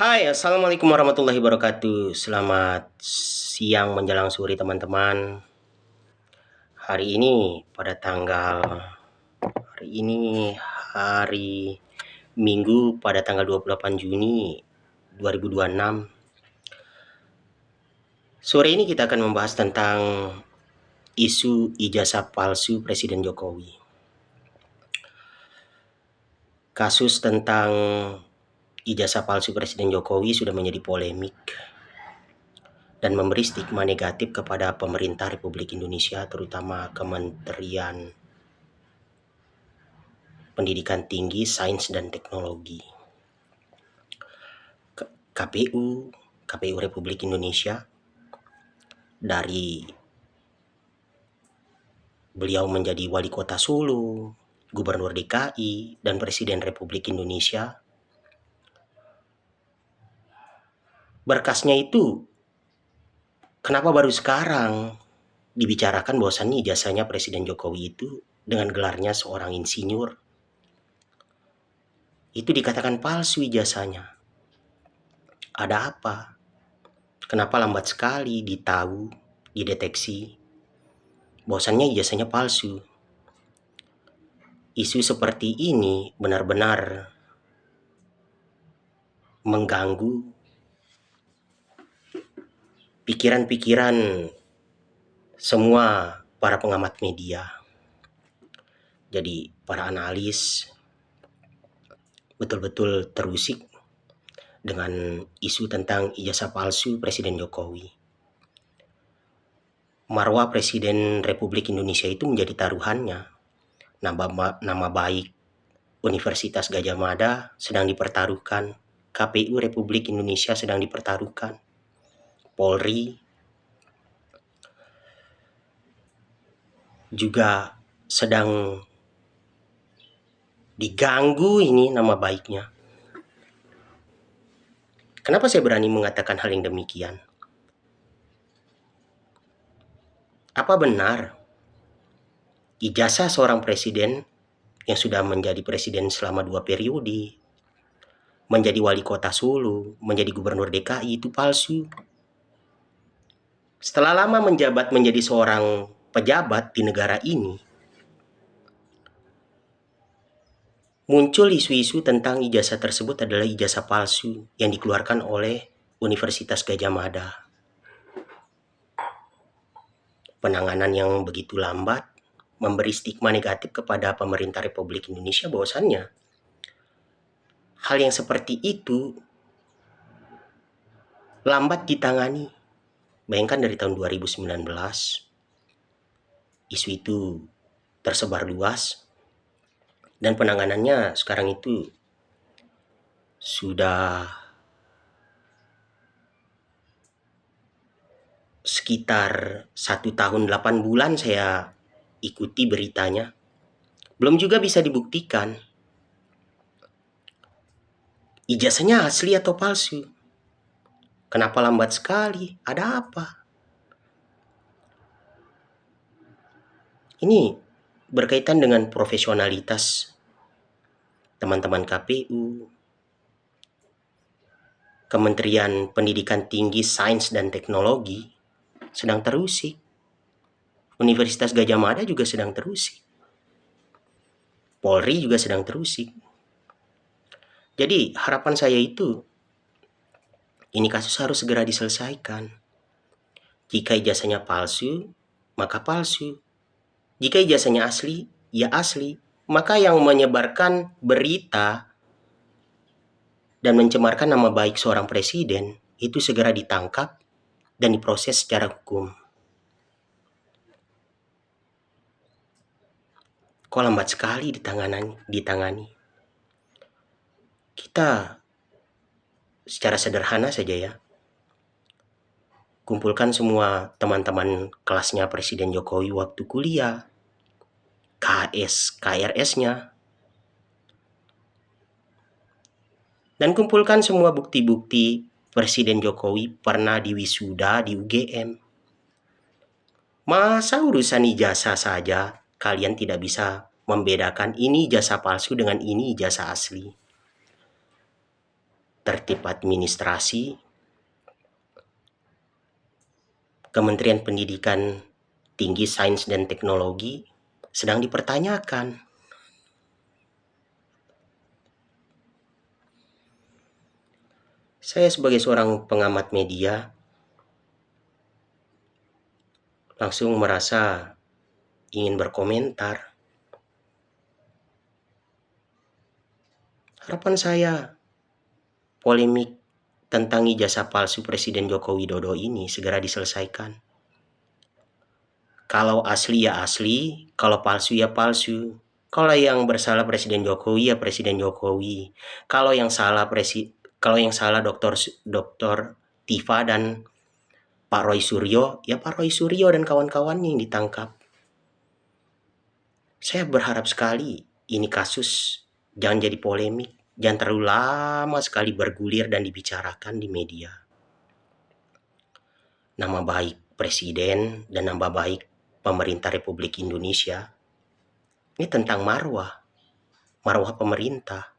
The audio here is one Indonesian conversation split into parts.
Hai, assalamualaikum warahmatullahi wabarakatuh. Selamat siang menjelang sore, teman-teman. Hari ini pada tanggal hari ini hari Minggu pada tanggal 28 Juni 2026. Sore ini kita akan membahas tentang isu ijazah palsu Presiden Jokowi. Kasus tentang ijazah palsu Presiden Jokowi sudah menjadi polemik dan memberi stigma negatif kepada pemerintah Republik Indonesia, terutama Kementerian Pendidikan Tinggi, Sains dan Teknologi. KPU Republik Indonesia, dari beliau menjadi wali kota Solo, Gubernur DKI, dan Presiden Republik Indonesia, berkasnya itu kenapa baru sekarang dibicarakan bahwasannya ijazahnya Presiden Jokowi itu dengan gelarnya seorang insinyur itu dikatakan palsu ijazahnya. Ada apa? Kenapa lambat sekali dideteksi bahwasannya ijazahnya palsu? Isu seperti ini benar-benar mengganggu pikiran-pikiran semua para pengamat media. Jadi para analis betul-betul terusik dengan isu tentang ijazah palsu Presiden Jokowi. Marwah Presiden Republik Indonesia itu menjadi taruhannya. Nama baik Universitas Gadjah Mada sedang dipertaruhkan, KPU Republik Indonesia sedang dipertaruhkan, Polri juga sedang diganggu ini nama baiknya. Kenapa saya berani mengatakan hal yang demikian? Apa benar ijazah seorang presiden yang sudah menjadi presiden selama 2 periode, menjadi wali kota Solo, menjadi gubernur DKI itu palsu? Setelah lama menjabat menjadi seorang pejabat di negara ini, muncul isu-isu tentang ijazah tersebut adalah ijazah palsu yang dikeluarkan oleh Universitas Gadjah Mada. Penanganan yang begitu lambat memberi stigma negatif kepada pemerintah Republik Indonesia bahwasannya hal yang seperti itu lambat ditangani. Bayangkan dari tahun 2019 isu itu tersebar luas dan penanganannya sekarang itu sudah sekitar 1 tahun 8 bulan saya ikuti beritanya. Belum juga bisa dibuktikan ijazahnya asli atau palsu. Kenapa lambat sekali? Ada apa? Ini berkaitan dengan profesionalitas teman-teman KPU, Kementerian Pendidikan Tinggi, Sains dan Teknologi sedang terusik. Universitas Gadjah Mada juga sedang terusik. Polri juga sedang terusik. Jadi harapan saya itu, ini kasus harus segera diselesaikan. Jika ijazahnya palsu, maka palsu. Jika ijazahnya asli, ya asli. Maka yang menyebarkan berita dan mencemarkan nama baik seorang presiden itu segera ditangkap dan diproses secara hukum. Kok lambat sekali ditangani? Kita secara sederhana saja ya, kumpulkan semua teman-teman kelasnya Presiden Jokowi waktu kuliah, KRS-nya, dan kumpulkan semua bukti-bukti Presiden Jokowi pernah diwisuda di UGM. Masa urusan ijazah saja kalian tidak bisa membedakan ini ijazah palsu dengan ini ijazah asli? tertib administrasi, Kementerian Pendidikan Tinggi, Sains dan Teknologi sedang dipertanyakan. Saya sebagai seorang pengamat media langsung merasa ingin berkomentar. Harapan saya, polemik tentang ijazah palsu Presiden Joko Widodo ini segera diselesaikan. Kalau asli ya asli, kalau palsu ya palsu. Kalau yang bersalah Presiden Jokowi ya Presiden Jokowi. Kalau yang salah Dr. Tifa dan Pak Roy Suryo, ya Pak Roy Suryo dan kawan-kawannya yang ditangkap. Saya berharap sekali ini kasus jangan jadi polemik, jangan terlalu lama sekali bergulir dan dibicarakan di media. Nama baik Presiden dan nama baik pemerintah Republik Indonesia ini tentang marwah pemerintah.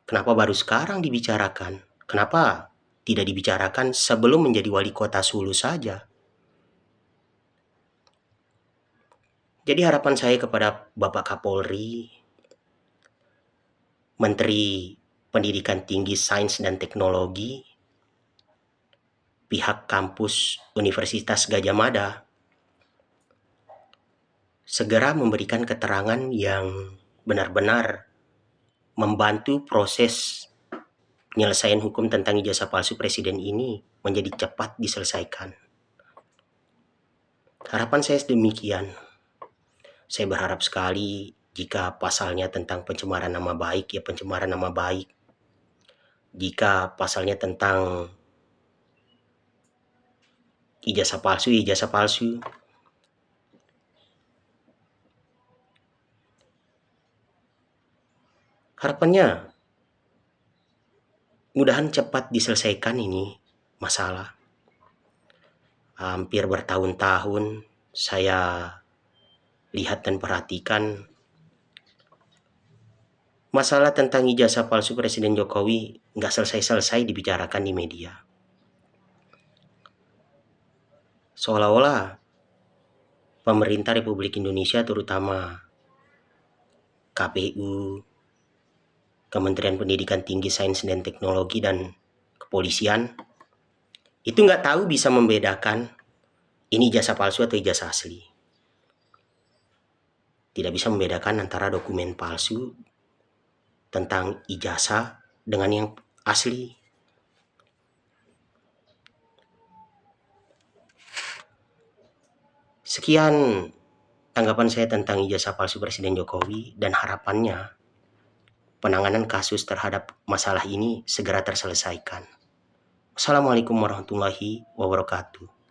Kenapa baru sekarang dibicarakan? Kenapa tidak dibicarakan sebelum menjadi wali kota Sulu saja? Jadi harapan saya kepada Bapak Kapolri, Menteri Pendidikan Tinggi, Sains dan Teknologi, pihak kampus Universitas Gadjah Mada, segera memberikan keterangan yang benar-benar membantu proses penyelesaian hukum tentang ijazah palsu Presiden ini menjadi cepat diselesaikan. Harapan saya demikian. Saya berharap sekali jika pasalnya tentang pencemaran nama baik, ya pencemaran nama baik. Jika pasalnya tentang ijazah palsu, ijazah palsu. Harapannya mudahan cepat diselesaikan ini masalah. Hampir bertahun-tahun saya lihat dan perhatikan masalah tentang ijazah palsu Presiden Jokowi nggak selesai-selesai dibicarakan di media. Seolah-olah pemerintah Republik Indonesia, terutama KPU, Kementerian Pendidikan Tinggi, Sains dan Teknologi, dan kepolisian, itu nggak tahu bisa membedakan ini ijazah palsu atau ijazah asli. Tidak bisa membedakan antara dokumen palsu tentang ijazah dengan yang asli. Sekian tanggapan saya tentang ijazah palsu Presiden Jokowi dan harapannya penanganan kasus terhadap masalah ini segera terselesaikan. Assalamualaikum warahmatullahi wabarakatuh.